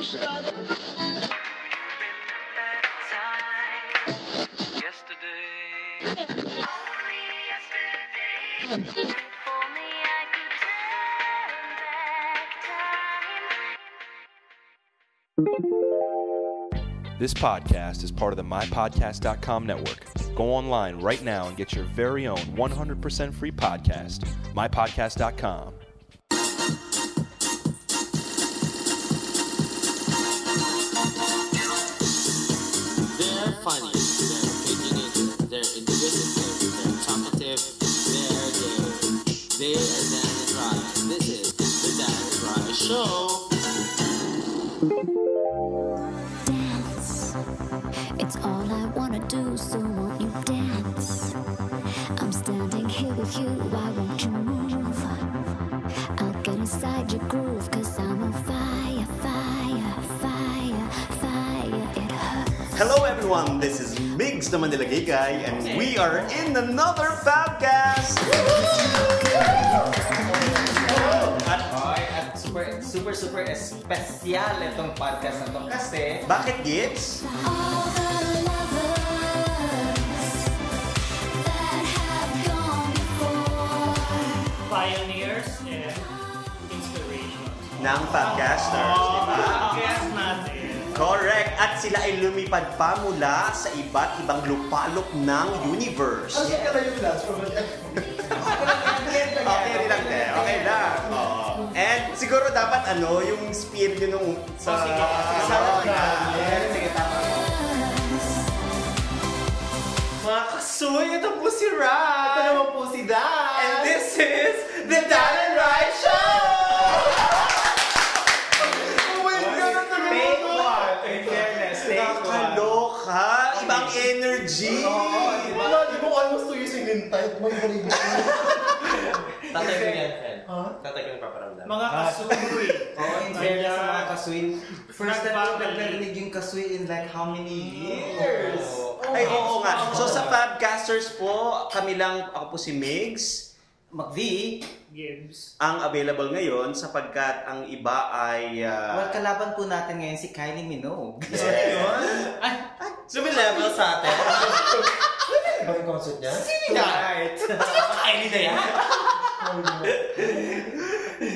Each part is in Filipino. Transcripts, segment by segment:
This podcast is part of the MyPodcast.com network. Go online right now and get your very own 100% free podcast, MyPodcast.com. They're funny, they're opinionated, they're inquisitive, they're talkative, they're gay. They are Dan and Rye. This is the Dan and Rye Show. It's all I wanna do, so won't you dance? I'm standing here with you, why won't you move? I'll get inside your groove, cause I'm on fire, fire, fire, fire, it hurts. Hello everyone, this is Migs the Manila Gay Guy, and we are in another podcast! At super espesyal itong podcast na to kasi Bakit, Gibbs? All the lovers that have gone before. Pioneers and inspirations. Ng podcasters, di ba? Podcast natin. Correct! At sila ay lumipad pa mula sa iba't ibang lupalop ng universe. okay lang, te. Okay lang. And siguro dapat yung spirit yun nung sa... sige. sige, tama. Mga kasuy, ito po si Rai! Ito naman po si Dan! And this is the Dan and Rai Show! Oh my God! Take one! In fairness, take one. Nakakaloka! Ibang energy! Di ba? Di mo almost 2 years hinintay at may galing mo. Tatay ko yan, friend. Tatay ko nagpaparamdam. Mga kasuy. In fairness sa mga kasuy. First time ko narinig yung kasuy in like how many years? Ay, oo nga. So sa Fabcasters po, kami lang, ako po si Migs, McV. Gibbs. ang available ngayon sapagkat ang iba ay... Well, kalaban po natin ngayon si Kylie Minogue. Yes. Sumilevel sa atin. Ba yung concert niya? Right. Kylie na yan.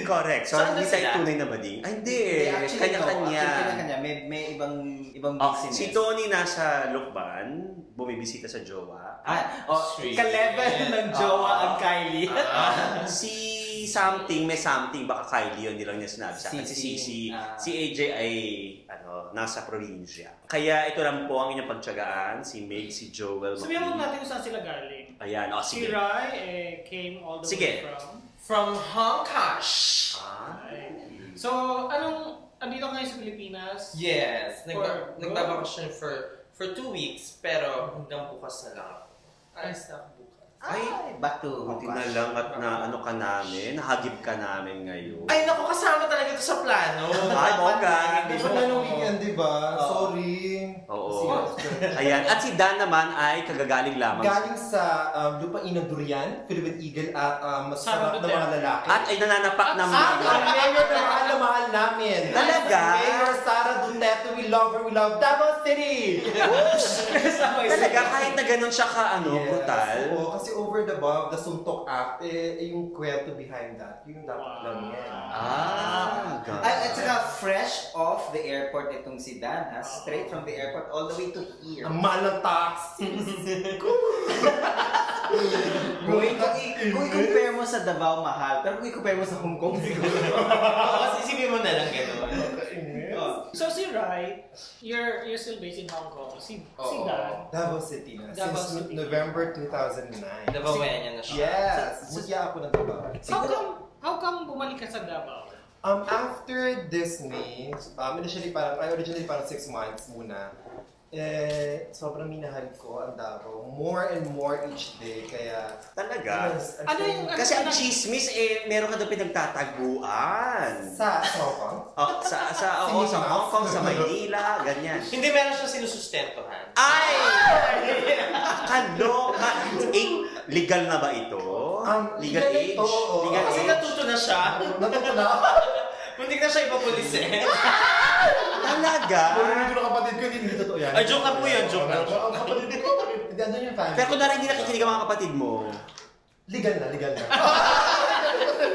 Correct. So, Saan hindi na tayo sila? tunay na bading. Ay, hindi. Actually, Kanya-kanya. Kanya-kanya. May ibang Oh, business. si Tony nasa Lukban, bumibisita sa jowa. Ka-level ng jowa ang Kylie. Si something, may something, baka Kylie yun, hindi lang niya sinabi sa akin. Si AJ ay nasa probinsya. Kaya ito lang po ang inyong pagtsagaan, si Meg, si Joel, Sabihin mo natin kung saan sila galing. Ayan, Si sige. Rai came all the way From Hong Kong. So, andito kayo sa Pilipinas? Yes. For- Nagbabakasyon for 2 weeks, pero hanggang bukas na lang ako. Ayos na bukas. Ay, back to Buti na lang at ka namin, nahagip ka namin ngayon. Ay, naku, kasama talaga ito sa plano. Ay, okay. Dapat na nung weekend, di ba? Sorry. Oo. Ayan. At si Dan naman ay kagagaling lamang. Galing sa lupain ng durian, Philippine Eagle at masarap na mga lalaki. At ay nananapak ng Ang mayor na mahal na mahal namin. Talaga? Mayor Sara Duterte, we love her, we love Davao City! Talaga, kahit na ganun siya brutal. Oo, kasi over the above, the Suntok Act, yung kwento behind that, yung dapat lang yan. God. At saka fresh off the airport itong si Dan, straight from the airport all the way to here. Ang mahal ng taxis. Kung i-compare mo sa Davao, mahal. Pero kung i-compare mo sa Hong Kong, siguro. Kasi isipin mo na lang gano'n. So si Rai, you're still based in Hong Kong. Si Dan. Davao City na. Davao Since City. November 2009. Nabawayan niya na siya. Yes! Mutya ako ng Davao. How come bumalik ka sa Davao? After Disney, originally parang 6 months muna. Sobrang minahal ko ang Davao. More and more each day. Kaya... Talaga? Yes, Kasi ang chismis, meron ka doon pinagtataguan. Sa Hong Kong? Sa Hong Kong, sa Maynila, ganyan. Hindi meron siya sinusustentuhan. Ay! Kaloka! Legal na ba ito? Legal age? Oo. Kasi natuto na siya. Natuto na. Hindi na siya ipapulisin. Talaga? Narinig ko na kapatid ko, hindi totoo yan. Ay, joke lang po yun, joke lang. Ang kapatid ko, hindi andun yung family. Pero kung hindi nakikinig ang mga kapatid mo, Legal na.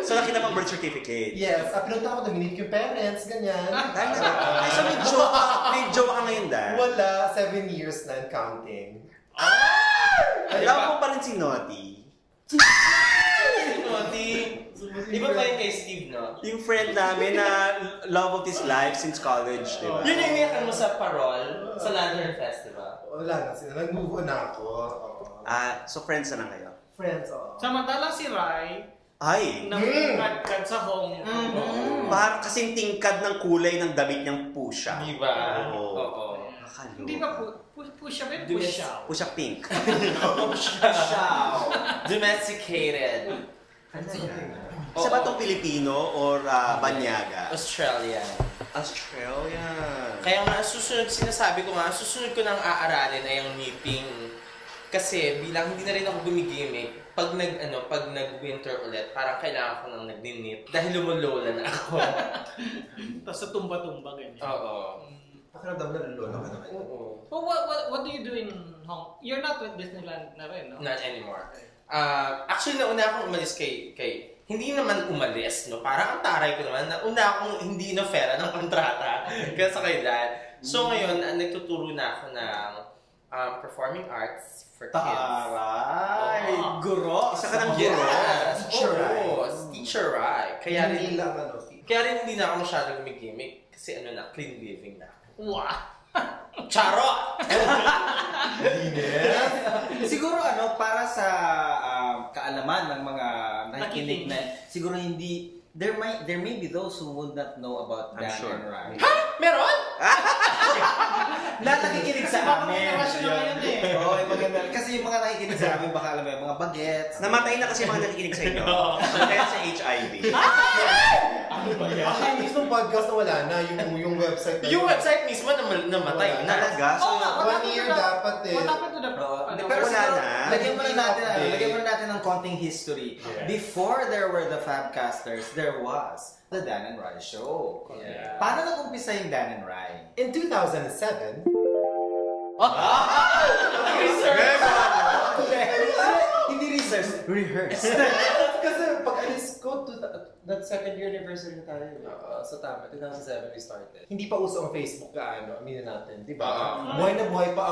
so nakita pang birth certificate. Yes, pinunta ko, minute yung parents, ganyan. Ay, so may jowa ka ngayon, Dan? Wala, 7 years na and counting. Alam mo pa rin si Naughty. Di ba pa yun kay Steve, no? Yung friend namin na love of his life since college, di ba? Yun yung iniyakan mo sa Parol, sa Lantern Festival. Wala na sila, nag-move on na ako. So friends na lang kayo? Friends, oo. Samantalang si Rai, Ay! nag-cut sa home. Parang kasing tingkad ng kulay ng damit niyang pusha. Di ba? Oo. Hindi ba push up yun? Push out. Pusha pink. Domesticated. Isa ba itong Pilipino or Banyaga? Australian. Australian. Kaya nga, sinasabi ko susunod ko nang aaralin ay yung knitting. Kasi bilang hindi na rin ako gumigimik, pag nag-winter ulit, parang kailangan ko nang nagninit dahil lumulola na ako. Tapos sa tumba-tumba ganyan. Oo. Pakiramdam na lolo ka na kayo. Oo. So what do you do in Hong Kong? You're not with Disneyland na rin, no? Not anymore. Actually, nauna akong umalis kay hindi naman umalis, no? Parang ang taray ko naman, nauna akong hindi inofera ng kontrata kaya sa kay Dad. So ngayon, nagtuturo na ako ng performing arts for kids. Taray! Guro! Isa ka ng guro. Teacher Rai. Teacher Rai. Kaya rin hindi na ako masyadong gumigimik kasi clean living na. Wow! Charot! Siguro para sa kaalaman ng mga nakikinig na siguro hindi there may be those who would not know about Dan and Rai. Ha? Meron? Na nakikinig sa amin. eh. Oo, maganda. Kasi yung mga nakikinig sa amin baka alam mo yung mga bagets. Namatay na kasi mga nakikinig sa inyo. Dahil sa HIV. Ano ba yan? Actually, mismo podcast na wala na, yung website na Yung website mismo namatay na. Talaga? So, 1 year dapat eh. What happened to the Pero wala siguro, na. lagyan mo na natin ng konting history. Yeah. Before there were the Fabcasters, there was the Dan and Rai Show. Yeah. Paano nag-umpisa yung Dan and Rai? In 2007, Hindi research, rehearse. kasi pag-alis ko to that second year anniversary na tayo. Sa tama, 2007 we started. Hindi pa uso ang Facebook aminin natin, di ba? Buhay na buhay pa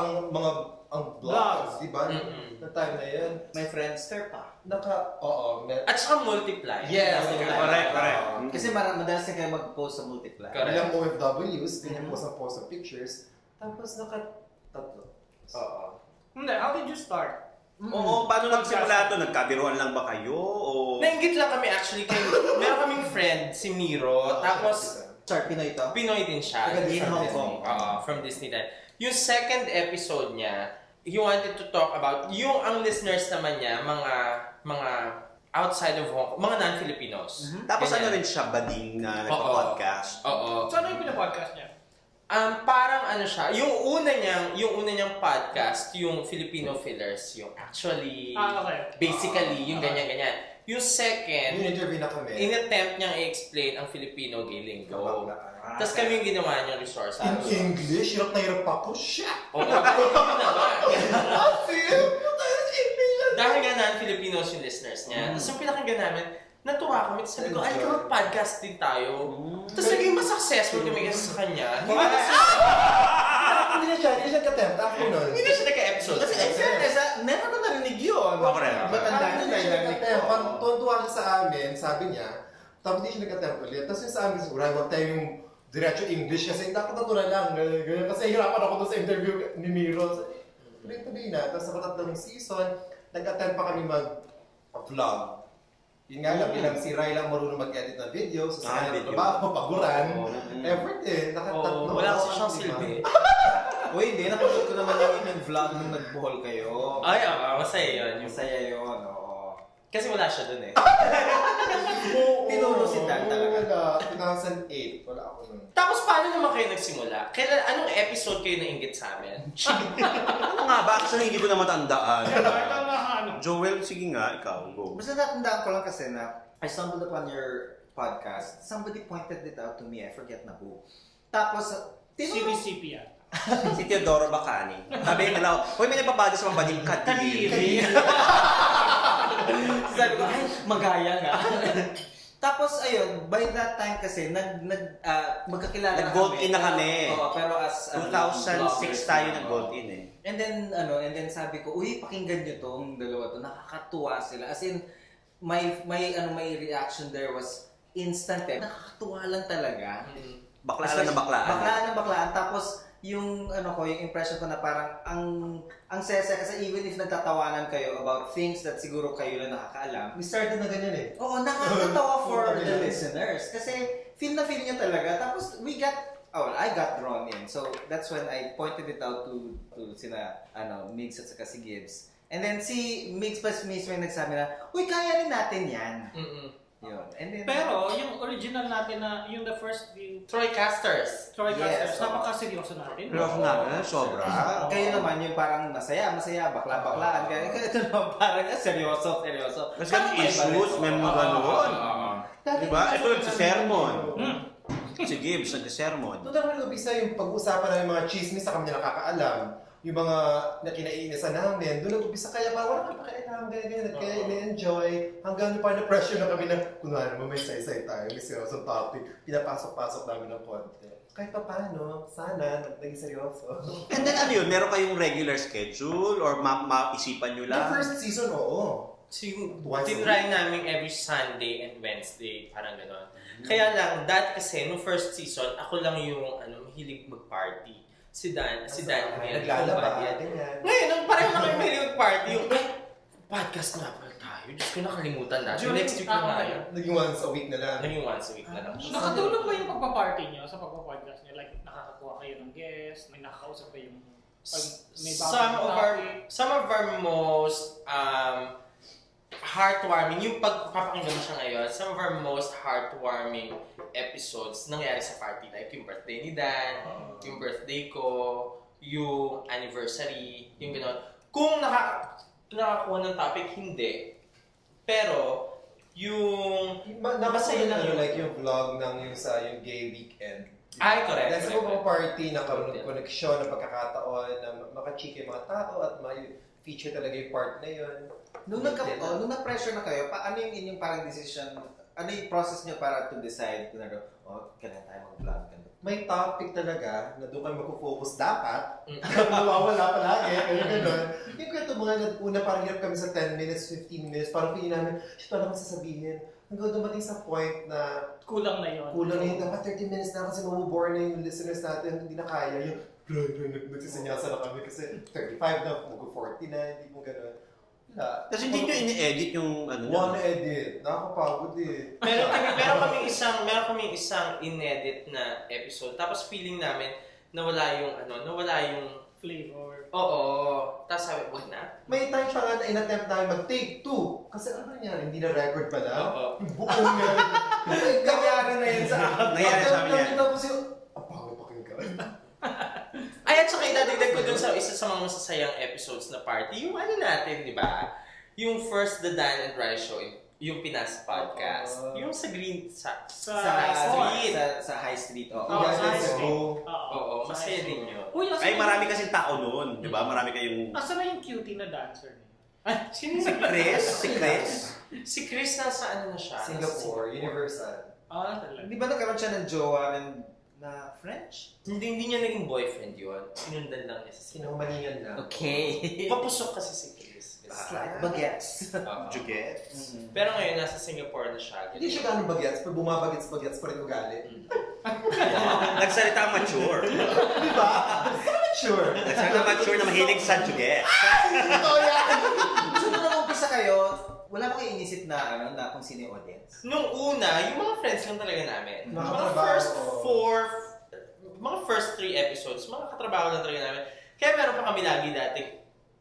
ang blogs, di ba? Na time na yun. May Friendster pa. At saka multiply. Yes, correct. Kasi madalas na kayo mag-post sa multiply. Correct. Ilang OFWs, ganyan post ng pictures. Tapos naka-tatlo. Hindi, how did you start? Oo, paano nagsimula ito? Nagkabiruan lang ba kayo? O... Nainggit lang kami actually kay meron kaming friend, si Miro, tapos Pinoy to? Pinoy din siya. In Hong Kong. From Disneyland. Yung second episode niya, he wanted to talk about, ang listeners naman niya, mga outside of Hong Kong, mga non-Filipinos. Tapos Ganyan. ano rin siya, bading na nagpa-podcast? Oo. So ano yung pinapodcast niya? Parang siya, yung una niyang podcast, yung Filipino Fillers, yung actually, Okay. basically, yung ganyan-ganyan. Yung second, Yung interview na kami. in-attempt niyang i-explain ang Filipino gay lingo. Tapos kami yung ginawa niyang resource. In English, hirap na hirap pa ako. Shit! Oo. Dahil nga non-Filipinos yung listeners niya. Tapos yung pinakinggan namin, natuwa kami. Tapos sabi ko, ay, mag-podcast din tayo. Tapos naging mas successful kami kasi sa kanya. Hindi na siya ka-tempt. Ako nun. Hindi na siya nagka-episode. Kasi in fairness, never ko narinig yun. Matanda na Hindi siya narinig ka-tempt. ko. Pag tuwan-tuwa siya sa amin, sabi niya, tapos hindi siya nag-attempt ulit. Tapos yung sa amin, siguro, huwag tayo yung diretso English kasi dapat natural lang. Kasi hirapan ako doon sa interview ni Miro. Tuloy-tuloy na. Tapos sa katatlong season, nag-attempt pa kami mag-vlog. Yun nga lang, bilang si Rai lang marunong mag-edit ng video, so sa kanya trabaho, paguran, effort eh, nakatatlo. Wala kasi siyang silbi. Uy, hindi. Napanood ko naman yung vlog nung nag-bohol kayo. Ay, masaya yun. Masaya yun, oo. Kasi wala siya dun eh. Tinuro si Dan talaga. Wala, 2008, wala ako nun. Tapos paano naman kayo nagsimula? Anong episode kayo nainggit sa amin? Ano nga ba? Actually, hindi ko na matandaan. Ano? Joel, sige nga, ikaw, go. Basta natandaan ko lang kasi na I stumbled upon your podcast. Somebody pointed it out to me. I forget na who. Tapos, CBCP yan. Si Teodoro Bacani. Sabi nila, may nagbabago sa mga bading kadiri. Sabi ko, ay, magaya nga. Tapos, ayun, by that time kasi, magkakilala Nag-gold in na kami. Oo, pero as 2006 tayo nag-gold in eh. And then sabi ko, uy, pakinggan nyo tong dalawa to, nakakatuwa sila. As in, my reaction there was instant eh. Nakakatuwa lang talaga. Baklaan na baklaan. Baklaan. Tapos, yung impression ko na parang ang sesa kasi even if nagtatawanan kayo about things that siguro kayo lang nakakaalam. We started na ganyan eh. Oo, nakakatawa for the listeners. Kasi feel nyo talaga. Tapos I got drawn in. So that's when I pointed it out to sina Migs at saka si Gibbs. And then si Migs pa mismo yung nagsabi na, uy, kaya rin natin yan. Yun. And then, pero yung original natin na yung the first view Troycasters, napakaseryoso natin. Seryoso natin, sobra. Kayo naman yung parang masaya, bakla-baklaan. Kaya ito naman parang seryoso. Mas kami issues, may mga gano'n. Diba? Ito nagsisermon. Si Gibbs nagsisermon. Doon naman nag-ubisa yung pag-uusapan ng mga chismis sa kami na nakakaalam. Yung mga nakinainisan namin, doon nag-ubisa kaya ba wala kami pakailangan, ganyan, kaya ina-enjoy. Hanggang pa na-pressure na kami na, kunwari mo may say-say tayo, may seryoso topic, pinapasok-pasok namin ng konti. Kahit pa paano, sana, naging seryoso. And then ano yun, meron kayong regular schedule or maisipan nyo lang? The first season, oo. Tinry namin every Sunday and Wednesday, parang gano'n. Kaya lang, kasi nung first season, ako lang yung mahilig mag-party. Si Dan, naglalaba, ganyan. Ngayon, nung pareho na kayo mahilig mag-party, yung podcast nga pala tayo. Diyos ko, nakalimutan natin. Next week na tayo. Naging once a week na lang. Nakatulong ba yung pagpa-party nyo sa pagpa-podcast nyo? Like, nakakakuha kayo ng guest, may nakakausap kayo may some of our most heartwarming, yung pagpapakinggan mo siya ngayon, some of our most heartwarming episodes nangyari sa party. Like yung birthday ni Dan, yung birthday ko, yung anniversary, yung gano'n. Kung nakakuha ng topic, hindi. Pero, yung masaya lang yung like yung vlog ng yung gay weekend. Ay, correct. Dahil sa mga party, nakaroon ng connection, ng pagkakataon, na makachika yung mga tao at may feature talaga yung part na yun. Nung na-pressure na kayo, ano yung inyong parang decision, ano yung process nyo para to decide kung kailan tayo mag-vlog? May topic talaga na doon kayo mag-focus dapat. Nawawala palagi. Yung kwento mga una parang hirap kami sa 10 minutes, 15 minutes, parang feeling namin, shit, wala akong sasabihin. Hanggang dumating sa point na kulang na yun. Dapat 30 minutes na kasi mabubore na yung listeners natin, hindi na kaya. Yung nagsisenyasa na kami kasi 35 na, mag-40 na, hindi mo gano'n. Kasi hindi nyo ini-edit yung One edit. Nakakapagod eh. Meron kaming isang in-edit na episode. Tapos feeling namin nawala yung flavor. Oo. Tapos sabi, wag na. May time pa nga na in-attempt namin mag-take 2. Kasi ano nangyari? Hindi na record pala. Oo. Yung buong nga. Nangyari na yun sa akin. Nangyari sa amin yan. Tapos yung, pangit pakinggan. Ay, at saka idadagdag ko dun sa isa sa mga masasayang episodes na party, yung natin, di ba? Yung first The Dan and Rice Show, yung Pinas podcast. Yung sa High Street. Sa High Street, oo. Oo, masaya din yun. Ay, marami kasing tao noon, di ba? Marami kayong... Asa na yung cutie na dancer niya? Sino si Chris? Si Chris nasa na siya? Singapore, Universal. Talaga. Di ba nagkaroon siya ng jowa na French? Hindi niya naging boyfriend yun. Sinundan lang niya sa Sinamalingan lang. Okay. Papusok kasi si Chris. Bagets. Jugets. Pero ngayon, nasa Singapore na siya. Hindi siya gano'ng bagets, pero bumabagets pa rin ugali. Nagsalita mature. Di ba? Sure. Nagsalita mature na mahilig sa jugets. Ito yan! So, nung nag-umpisa kayo, wala ba kayo inisip na kung sino yung audience? Nung una, yung mga friends lang talaga namin. Mga first 3 episodes, mga katrabaho lang talaga namin. Kaya meron pa kami lagi dating,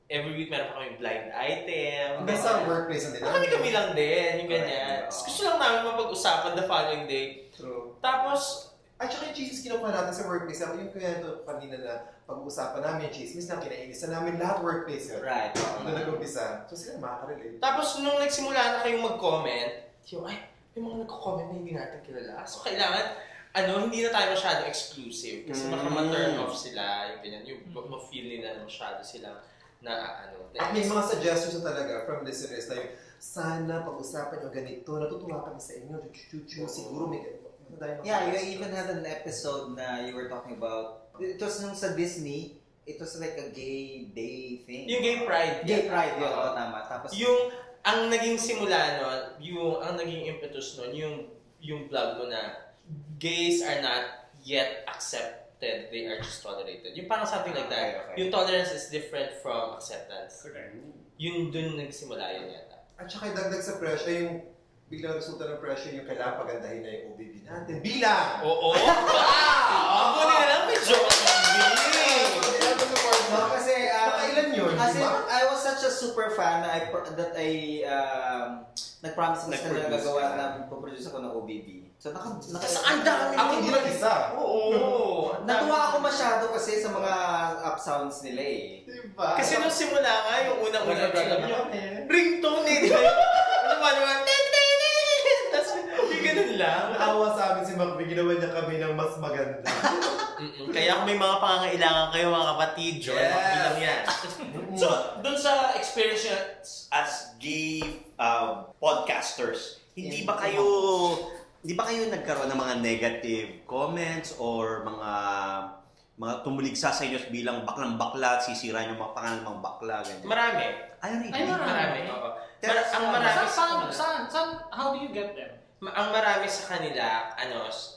every week meron pa kami blind item. Basta workplace din. Kami lang din, yung ganyan. Gusto lang namin mapag-usapan the following day. True. Tapos, at saka yung chismis kinukuha natin sa workplace. Ako yung kwento kanina na pag-uusapan namin yung chismis na kinainis na namin lahat workplace yun. Right. Doon nag-umpisa. So sila makaka-relate. tapos nung nagsimula na kayong mag-comment, may mga nagko-comment na hindi natin kilala. So kailangan, hindi na tayo masyado exclusive. Kasi baka ma-turn off sila, yung ganyan. Yung ma-feel nila na masyado silang At may mga suggestions na talaga from listeners na yung sana pag-usapan yung ganito, natutuwa kami sa inyo, siguro may ganito. Yeah, you even had an episode na you were talking about, it was nung sa Disney, it was like a gay day thing. Yung gay pride. Gay pride, yun. Tama. Tapos, ang naging simula nun, ang naging impetus nun, yung vlog mo na gays are not yet accepted, they are just tolerated. Yung parang something like that. Okay. Yung tolerance is different from acceptance. Correct. Yun dun nagsimula yun yata. At saka dagdag sa pressure, yung biglang resulta ng pressure yung kailangan pagandahin na yung OBB natin. Bilang! Oo! Wow! Ang buti na lang may joke kasi, nakailan yun? As in, I was such a super fan that I nag-promise na sila gagawa na produce ako ng OBB. So, ang dami! Ako hindi lang isa. Oo! Natuwa ako masyado kasi sa mga up sounds nila eh. Diba? Kasi nung simula nga, yung unang-unang episode nyo, ringtone eh. Naman, tapos yung ganun lang. Naawa sa amin si Macbeth, ginawa niya kami ng mas maganda. Kaya kung may mga pangangailangan kayo mga kapatid, John, bilang yan. So, dun sa experience as gay podcasters, hindi ba kayo nagkaroon ng mga negative comments or mga tumuligsa sa inyo bilang baklang-bakla, sisira yung mga pangalan ng mga bakla, ganyan? Marami. Marami. Oo. Ang marami Saan? How do you get them? Ang marami sa kanila,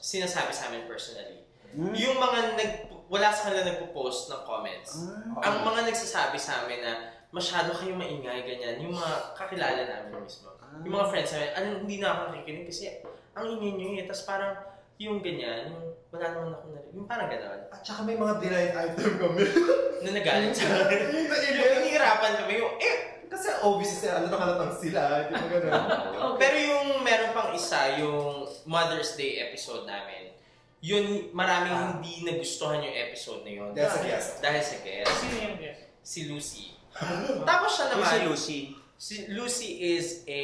sinasabi sa amin personally. Yung mga wala sa kanila nagpo-post ng comments. Ang mga nagsasabi sa amin na masyado kayong maingay, ganyan. Yung mga kakilala namin mismo. Yung mga friends namin, hindi na ako nakikinig kasi ang ingay nyo eh. Tapos parang yung ganyan, yung wala naman ako narinig. Yung parang gano'n. At saka may mga denied item kami. Na nagalit sa akin. Yung hinihirapan kami, kasi obviously, halatang sila. Hindi mo gano'n. Pero yung meron pang isa, yung Mother's Day episode namin, yun, maraming hindi nagustuhan yung episode na yun. Dahil sa guest. Dahil sa guest. Sino yung guest? Si Lucy. Tapos siya naman. Si Lucy. Si Lucy is a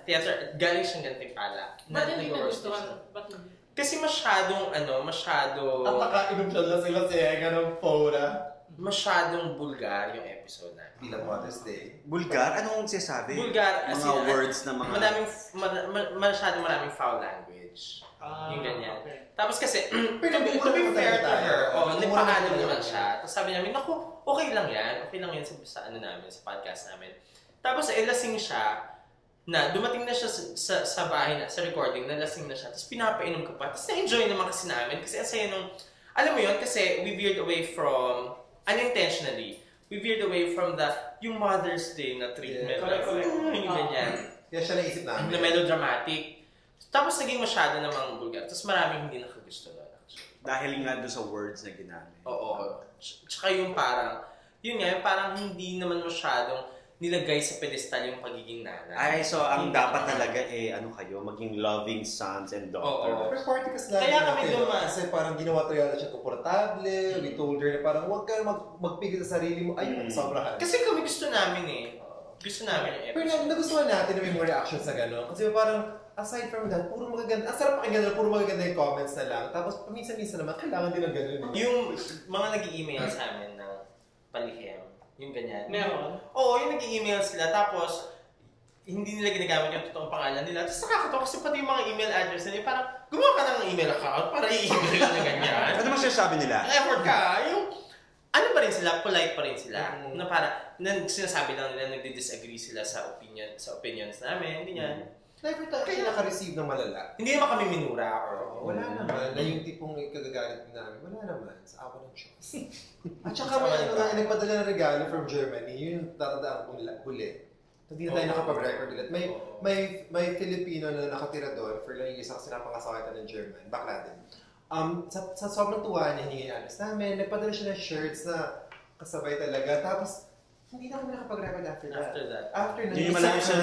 theater, galing siyang Gantimpala. Ba't hindi nagustuhan? Kasi masyadong At nakainom siya na sila si Ega ng Fora. Masyadong bulgar yung episode na. Bilang Mother's Day. Bulgar? Anong sinasabi? Bulgar. Mga words na mga... Maraming foul language. Yung ganyan. Okay. Tapos kasi, to be fair to her, nagpaalam naman siya. Tapos sabi namin, naku, okay lang yan sa podcast namin. Tapos lasing siya, na dumating na siya sa bahay na, sa recording, nalasing na siya. Tapos pinapainom ko pa. Tapos na-enjoy naman kasi namin. Kasi asaya nung, alam mo yun, kasi we veered away from, unintentionally, we veered away from yung Mother's Day na treatment. Yung ganyan. Kaya siya naisip namin. Na melodramatic. Tapos naging masyado namang bulgar. Tapos maraming hindi nakagusto doon. Dahil nga doon sa words na ginamit. Oo. Tsaka yung parang hindi naman masyadong nilagay sa pedestal yung pagiging nanay. Ay, so ang dapat talaga kayo, maging loving sons and daughters. Pero party kasi lang. Kaya kami dumaan. Kasi parang ginawa tayo na siya komportable. We told her na parang huwag ka magpigil sa sarili mo. Ayun, sobrahan. Kasi kami gusto namin eh. Gusto namin yung episode. Pero nagustuhan natin na may mga reaction sa gano'n. Kasi parang, aside from that, puro magaganda. Ang sarap pakinggan na puro magaganda yung comments na lang. Tapos paminsan-minsan naman, kailangan din ng gano'n. Yung mga nag-i-email sa amin ng palihim, yung ganyan. Meron? Oo, yung nag-i-email sila. Tapos, hindi nila ginagamit yung totoong pangalan nila. Tapos nakakatawa kasi pati yung mga email address nila, parang gumawa ka ng email account para i-email ka na ganyan. Ano mas sinasabi nila? Effort ka. Yung, ano pa rin sila, polite pa rin sila. Na para, sinasabi lang nila, nagdi-disagree sila sa opinions namin, ganyan. Never tayo kaya naka-receive ng malala. Hindi naman kami minura or... Wala naman. Na yung tipong kagagalit namin. Wala naman. Sa ako ng Diyos. At saka may nagpadala ng regalo from Germany. Yun yung tatandaan kong huli. Hindi na tayo nakapag-record ulit. May Filipino na nakatira doon for lang yung isang sinapangasakitan ng German. Bakla din. Sa sobrang tuwa niya, hingin anas namin. Nagpadala siya ng shirts na kasabay talaga. Tapos, hindi na kami nakapag-record after that. After na. Hindi malaki siya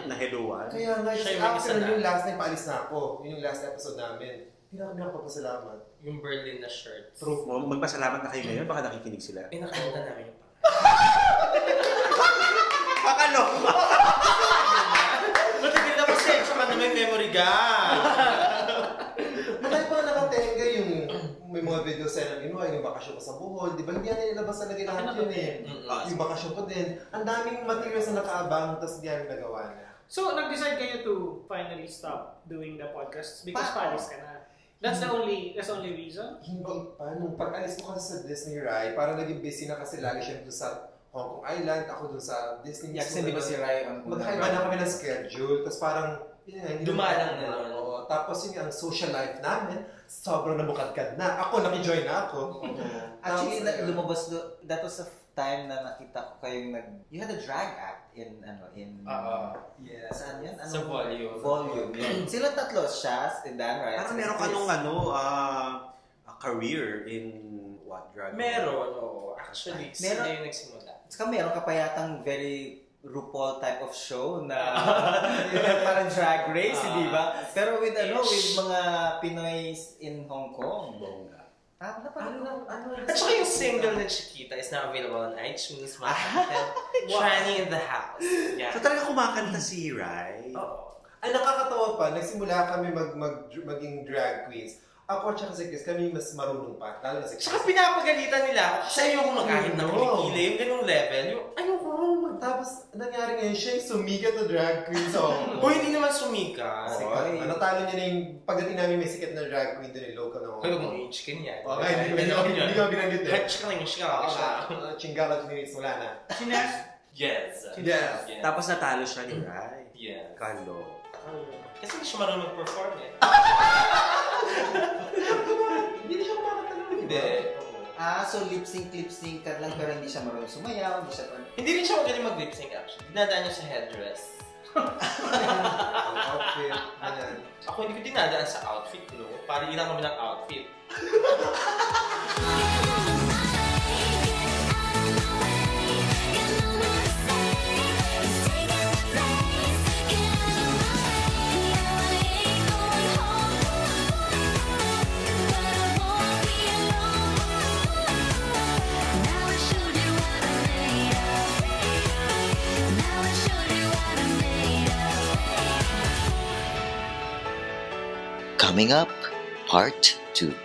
na heluan. Kaya nga, after yung last na paalis na ako. Yun yung last episode namin. Hindi na kami nakapagpasalamat. Yung Berlin na shirt. True. Magpasalamat na kayo ngayon, baka nakikinig sila. Nakalimutan namin yung Pakaloma! Matigil na pasensya ka na may memory gap. Malay pa nakatenga yung may mga video sa ng Inuay, yung bakasyon ko sa Bohol, di ba? Hindi natin ilabas na lagi lahat yun eh. Yung bakasyon ko din. Ang daming materials na nakaabang, tapos hindi namin nagawa na. So, nag-decide kayo to finally stop doing the podcasts because paalis ka na. That's the only reason? Hindi pa. Nung pag-alis ko kasi sa Disney Rai, parang naging busy na kasi lagi siya doon sa Hong Kong Island, ako doon sa Disney. Yeah, kasi di ba si Rai ang magkaiba na kami ng schedule, tapos parang dumalang na. Oo. Tapos yun ang social life namin, sobrang nabukadkad na. Ako, nakijoin na ako. Actually, lumabas that was a time na nakita ko kayong you had a drag act in Yes. Saan yan? Sa Volume. Volume. Yun. Sila tatlo, siya, si Dan, right? Parang meron ka nung a career in what, drag? Meron, oo. Actually, sila yung nagsimula. Saka meron ka pa yatang very RuPaul type of show na parang drag race, di ba? Pero with mga Pinoy in Hong Kong. At saka yung single na Chiquita is now available on iTunes. Shiny in the house. Yeah. So talaga kumakanta si Rai? Oo. Ay, nakakatawa pa. Nagsimula kami maging drag queens. Ako at si Chris, kami mas marunong pa. Lalo na si Chris. Saka pinapagalitan nila ako kasi ayoko magkahit ng kilikili. Yung ganung level. Yung ayoko. Tapos, nangyari ngayon, siya yung sumikat na drag queen. So, hindi naman sumika. natalo niya na yung pagdating namin may sikat na drag queen doon yung local na Hong Kong. Kaya mong age ka niya. Hindi ko binanggit eh. Chingala 2 minutes mula na. Chines? Yes. Tapos natalo siya ni Rai. Yeah. Kalo. Kasi hindi siya marunong mag-perform eh. Hindi na siya kumakanta naman. Hindi. So lip-sync ka lang pero hindi siya marunong sumayaw, Hindi rin siya magaling mag-lip-sync actually. Dinadaan niya sa headdress. Ang outfit, ganyan. Ako hindi ko dinadaan sa outfit, no? Para ilang kami ng outfit. Coming up, part 2.